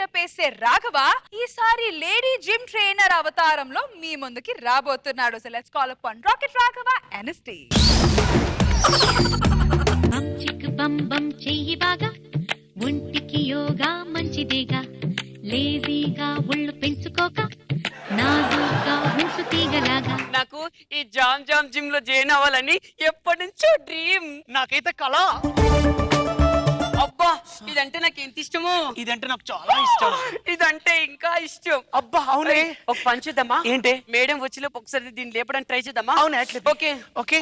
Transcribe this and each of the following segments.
Getup వేసే రాఘవ ఈసారి lady gym trainer అవతారంలో మీ ముందుకి రాబోతున్నాడు. So let's call upon rocket Raghava NST. బం చిక్ బం బం చెయ్యి బాగా, ఒంటికి యోగా మంచిదేగా, లేజీగా ఒళ్ళు పెంచుకోక నాజూగా ఉంచు తీగలాగా. నాకు ఈ జామ్ జామ్ జిమ్ లో జాయిన్ అవ్వాలని ఎప్పటి నుంచో డ్రీమ్. నాకైతే కళ. అబ్బా ఇదంటే నాకు ఎంత ఇష్టమో. ఇదంటే నాకు చాలా ఇష్టం. ఇదంటే ఇంకా ఇష్టం. అబ్బా అవునే. ఒక పని చేద్దామా? ఏంటి? మేడం వచ్చేలోపు ఒకసారి దీన్ని లేపడానికి ట్రై చేద్దామా? అవును అట్లే. Okay okay.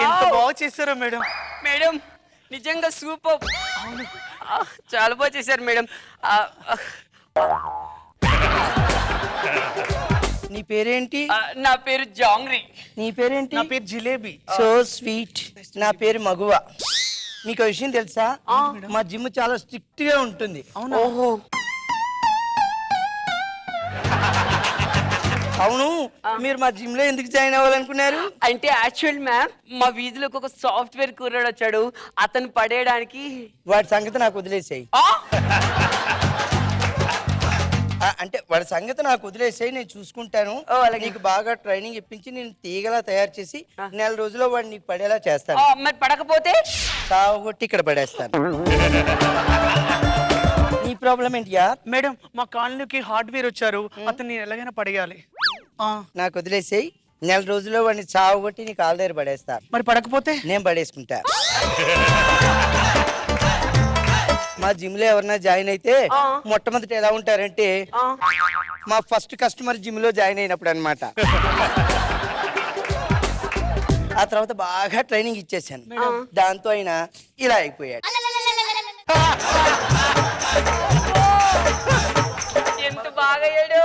ఎంత బాగా చేశారో మేడం. మేడం నిజంగా సూపర్. చాలా బాగా చేశారు మేడం. నీ పేరేంటి? నా పేరు జాంగ్రీ. నీ పేరేంటి? నా పేరు జిలేబీ. So sweet. నా పేరు మగువ. మీకు విషయం తెలుసా? మా జిమ్ చాలా స్ట్రిక్ట్ గా ఉంటుంది. ఓహో అవును, మీరు మా జిమ్ లో ఎందుకు జాయిన్ అవ్వాలనుకున్నారు? అంటే యాక్చువల్ మ్యామ్ మా వీధిలోకి ఒక సాఫ్ట్వేర్ కుర్రాడు వచ్చాడు. అతను పడేయడానికి. వాడి సంగతి నాకు వదిలేసాయి. అంటే వాడి సంగతి నాకు వదిలేసాయి, నేను చూసుకుంటాను. నీకు బాగా ట్రైనింగ్ ఇప్పించి నేను తీగలా తయారు చేసి నెల రోజుల్లో వాడు నీకు పడేలా చేస్తాను. మరి పడకపోతే సాగుకొట్టి ఇక్కడ పడేస్తాను. నీ ప్రాబ్లం ఏంటియా? మేడం మా కాలనీకి హార్డ్వేర్ వచ్చారు, అతన్ని ఎలాగైనా పడేయాలి. నాకు వదిలేసాయి, నెల రోజుల్లో వాడిని చావుకొట్టి నీ కాళ్ళ దగ్గర పడేస్తా. మరి పడకపోతే నేను పడేసుకుంటా. మా జిమ్ లో ఎవరన్నా జాయిన్ అయితే మొట్టమొదటి ఎలా ఉంటారంటే మా ఫస్ట్ కస్టమర్ జిమ్ లో జాయిన్ అయినప్పుడు అన్నమాట. ఆ తర్వాత బాగా ట్రైనింగ్ ఇచ్చేసాను, దాంతో ఆయన ఇలా అయిపోయాడు. ఎంత బాగా అయ్యాడు.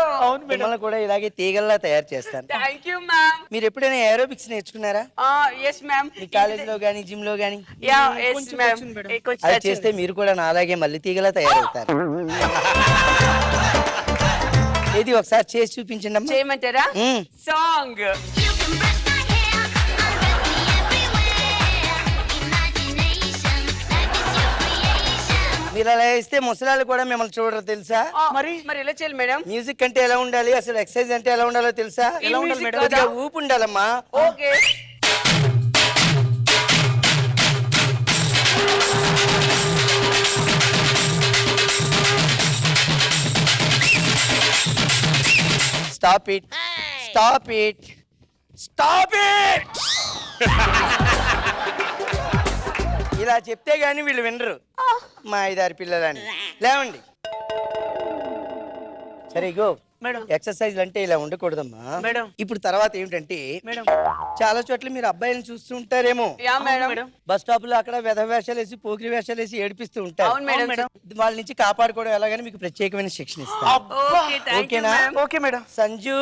మిమ్మల్ని కూడా ఇలాగే తీగల్లా తయారు చేస్తాను. Thank you ma'am. మీరు ఎప్పుడైనా ఏరోబిక్స్ నేర్చుకున్నారా? Yes ma'am. మీ కాలేజ్ లో గానీ జిమ్ లో గానీ? అది అది చేస్తే మీరు కూడా నాలాగే మళ్ళీ తీగలా తయారవుతారు. ఏది ఒకసారి చేసి చూపించండి అమ్మా. చేయమంటారా? సాంగ్. మీరు అలా వేస్తే ముసలాళ్ళు కూడా మిమ్మల్ని చూడరు తెలుసా? మరి ఎలా చేయాలి మేడం? మ్యూజిక్ అంటే ఎలా ఉండాలి, అసలు ఎక్సర్సైజ్ అంటే ఎలా ఉండాలో తెలుసా? ఎలా ఉండాలి మేడం? కొద్దిగా ఊపు ఉండాలమ్మా. Okay. Stop it, stop it, stop it. ఇలా చెప్తే గానీ వీళ్ళు వినరు, మా 5-6 పిల్లలని. లేవండి. సరే గో మేడం. ఎక్సర్సైజ్ అంటే ఇలా ఉండకూడదమ్మా మేడం. ఇప్పుడు తర్వాత ఏమిటంటే మేడం చాలా చోట్ల మీరు అబ్బాయిలను చూస్తూ ఉంటారేమో. Yeah madam. బస్ స్టాప్ లో అక్కడ వెధ వేషాలు వేసి పోకిరి వేషాలు వేసి ఏడిపిస్తూ ఉంటారు. అవును మేడం. వాళ్ళ నుంచి కాపాడుకోవడం ఎలాగని మీకు ప్రత్యేకమైన శిక్షణ ఇస్తాను. ఓకే థాంక్యూ ఓకేనా? మ్యామ్. Okay madam. సంజు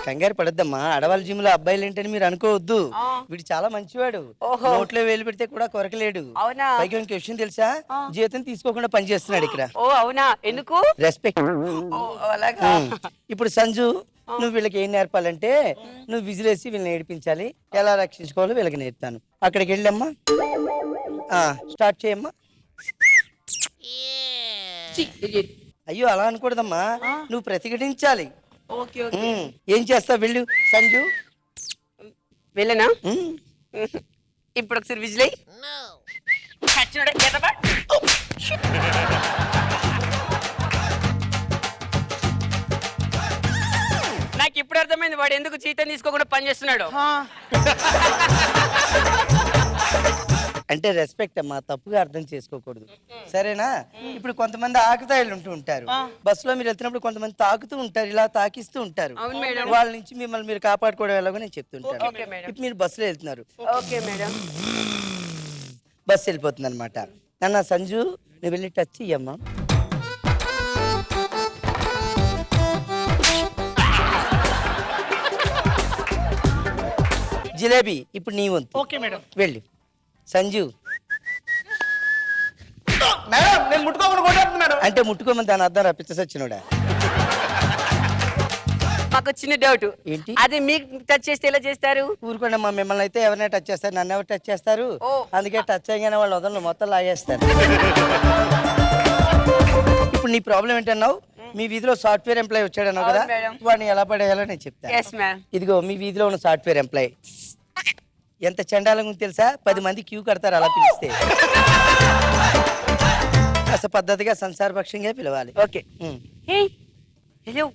కంగారు పడద్దమ్మా. ఆడవాళ్ళ జిమ్ లో అబ్బాయిలు ఏంటని మీరు అనుకోవద్దు. వీడు చాలా మంచివాడు, నోట్లో వేలు పెడితే కూడా కొరకలేడు. అవునా? పైకి ఇంకో విషయం తెలుసా? జీతం తీసుకోకుండా పని చేస్తున్నాడు ఇక్కడ. ఓ అవునా? ఎందుకు? రెస్పెక్ట్. అలాగా. ఇప్పుడు సంజు నువ్వు వీళ్ళకి ఏం నేర్పాలంటే నువ్వు విజిలేసి వీళ్ళని ఏడిపించాలి. ఎలా రక్షించుకోవాలో వీళ్ళకి నేర్పుతాను. అక్కడికి వెళ్ళమ్మా, స్టార్ట్ చేయమ్మా. అయ్యో అలా అనకూడదమ్మా, నువ్వు ప్రతిఘటించాలి. ఏం చేస్తావు? వెళ్ళు సంజు. వెళ్ళనా? ఇప్పుడు ఒకసారి విజిలై. నాకు ఇప్పుడు అర్థమైంది వాడు ఎందుకు జీతం తీసుకోకుండా పని చేస్తున్నాడు. అంటే రెస్పెక్ట్ అమ్మా, తప్పుగా అర్థం చేసుకోకూడదు, సరేనా? ఇప్పుడు కొంతమంది ఆకతాయిలు ఉంటూ ఉంటారు. బస్సులో మీరు వెళ్తున్నప్పుడు కొంతమంది తాకుతూ ఉంటారు, ఇలా తాకిస్తూ ఉంటారు. వాళ్ళ నుంచి మిమ్మల్ని మీరు కాపాడుకోవడం ఎలాగో నేను చెప్తుంటాను. ఇప్పుడు మీరు బస్సులో వెళ్తున్నారు, ఓకే మేడం. బస్సు వెళ్ళిపోతుంది అనమాట. నాన్న సంజు నువ్వు వెళ్ళి టచ్ ఇయ్యమ్మా. జిలేబీ ఇప్పుడు నీ వంతు. Okay madam. వెళ్ళు సంజు. మేడం నేను ముట్టుకోకుండా కొట్టేస్తుంది మేడం. అంటే ముట్టుకోమని దాని అర్థం రప్పించొచ్చినోడా. మాకు చిన్న డౌట్ ఏంటి? అదే మీకు టచ్ చేస్తే ఎలా చేస్తారు? ఊరుకోండి అమ్మా, మిమ్మల్ని అయితే ఎవరైనా టచ్ చేస్తారు, నన్ను ఎవరు టచ్ చేస్తారు? ఓ. అందుకే టచ్ అయ్యానే వాళ్ళు వదలను, మొత్తం లాగేస్తారు. ఇప్పుడు నీ ప్రాబ్లం ఏంటన్నావు? మీ వీధిలో సాఫ్ట్వేర్ ఎంప్లాయ్ వచ్చాడన్నావు కదా, అవును మేడం. వాడిని ఎలా పడేయాలో నేను చెప్తాను. Yes ma'am. ఇదిగో మీ వీధిలో ఉన్న సాఫ్ట్వేర్ ఎంప్లాయ్ ఎంత చండాలంగా ఉంది తెలుసా? 10 మంది క్యూ కడతారు అలా పిలిస్తే. కాస్త పద్ధతిగా సంసారపక్షంగా పిలవాలి. ఓకే. ఉమ్. హలో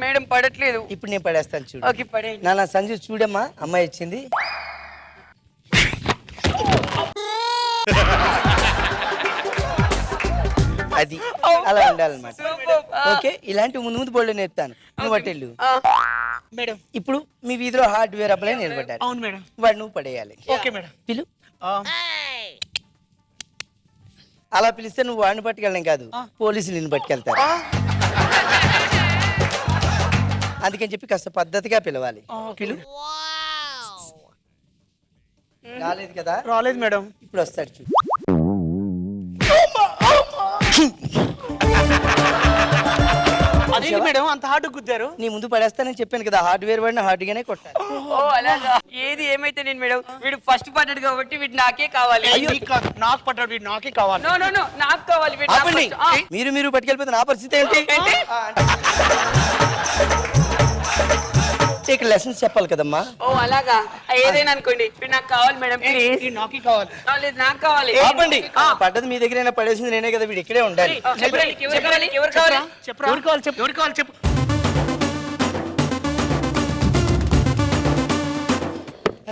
మేడం పడట్లేదు. ఇప్పుడు నేను పడేస్తాను చూడు. ఓకే పడేయండి. నాన్న సంజు చూడమ్మా, అమ్మాయి వచ్చింది. అది అలా ఉండాలన్నమాట. ఓకే, ఇలాంటి ముందు ముందు బోల్డ్ నేర్పుతాను, నువ్వు అట్టెళ్ళు. మేడం. ఇప్పుడు మీ వీధిలో హార్డ్వేర్ అబ్బాయి నిలబడ్డాడు, అవును మేడం. వాడు నువ్వు పడేయాలి. Okay madam. పిలు. ఆ, అలా పిలిస్తే నువ్వు వాడిని పట్టుకెళ్ళడం కాదు, పోలీసులు నిన్ను పట్టుకెళ్తారు. అందుకని చెప్పి కాస్త పద్ధతిగా పిలవాలి. పిలు. రాలేదు కదా? రాలేదు మేడం. ఇప్పుడు వస్తాడు చూడు. అదేంటి మేడం అంత హార్డ్ గుద్దారు? నీ ముందు పడేస్తానని చెప్పాను కదా, హార్డ్వేర్ వాడిని హార్డ్గానే కొట్టాలి. ఓ అలాగా. ఏది ఏమైతే నేను మేడం వీడు ఫస్ట్ పడ్డాడు కాబట్టి వీడు నాకే కావాలి. నీకు కాదు, నాకు పడ్డాడు, వీడు నాకే కావాలి. నో నో నో నాకు కావాలి వీడు నాకు ఆపండి. first. ఆ. మీరు పట్టుకెళ్ళిపోతే నా పరిస్థితి ఏంటి? ఇక్కడ లెసన్స్ చెప్పాలి కదమ్మా. ఓ అలాగా. ఏదైనా అనుకోండి వీడు నాకు కావాలి మేడం ప్లీజ్. వీడు నాకే కావాలి. లేదు నాకు కావాలి. ఆపండి. పడ్డది మీ దగ్గరైనా పడేసింది నేనే కదా, వీడు ఇక్కడే ఉండాలి. చెప్పండి ఎవరు కావాలి ఎవరు కావాలి? చెప్పరా? ఎవరు కావాలి చెప్పు. ఎవరు కావాలి చెప్పు.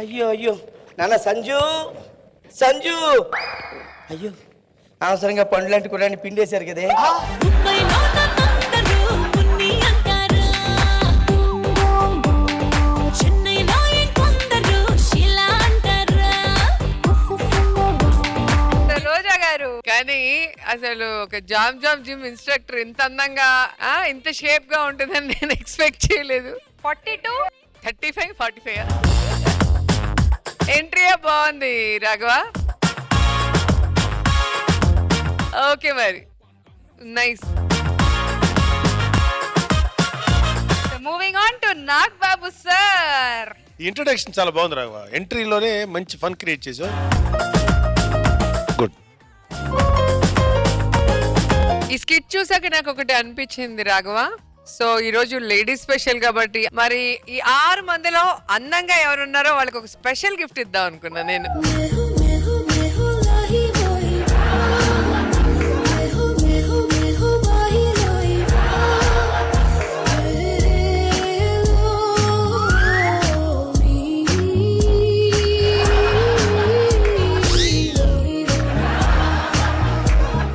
అయ్యో అయ్యో నాన్న సంజు, సంజు. అయ్యో అవసరంగా పండ్లు లాంటి కూడా పిండేశారు కదే. రోజా గారు కానీ అసలు ఒక జామ్ జిమ్ ఇన్స్ట్రక్టర్ ఇంత అందంగా ఇంత షేప్ గా ఉంటుందని నేను ఎక్స్పెక్ట్ చేయలేదు. 42 35 45 ఎంట్రీ బాగుంది రాఘవ. ఓకే మరి nice. Moving on to Nag Babu sir. Introduction చాలా బాగుంది రాఘవ. ఎంట్రీలోనే మంచి ఫన్ క్రియేట్ చేసావు. గుడ్. ఈ స్కిట్ చూసాక నాకు ఒకటి అనిపించింది రాఘవ. సో ఈ రోజు లేడీస్ స్పెషల్ కాబట్టి మరి ఈ 6 మందిలో అందంగా ఎవరున్నారో వాళ్ళకి ఒక స్పెషల్ గిఫ్ట్ ఇద్దాం అనుకున్నా నేను.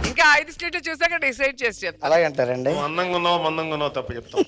ఇంకా 5 స్కిట్లు చూసాక డిసైడ్ చేసి చెప్తాను. అలాగంటారండి. అందంగా ఉన్నావు మందంగా ఉన్నావు తప్ప చెప్తాం.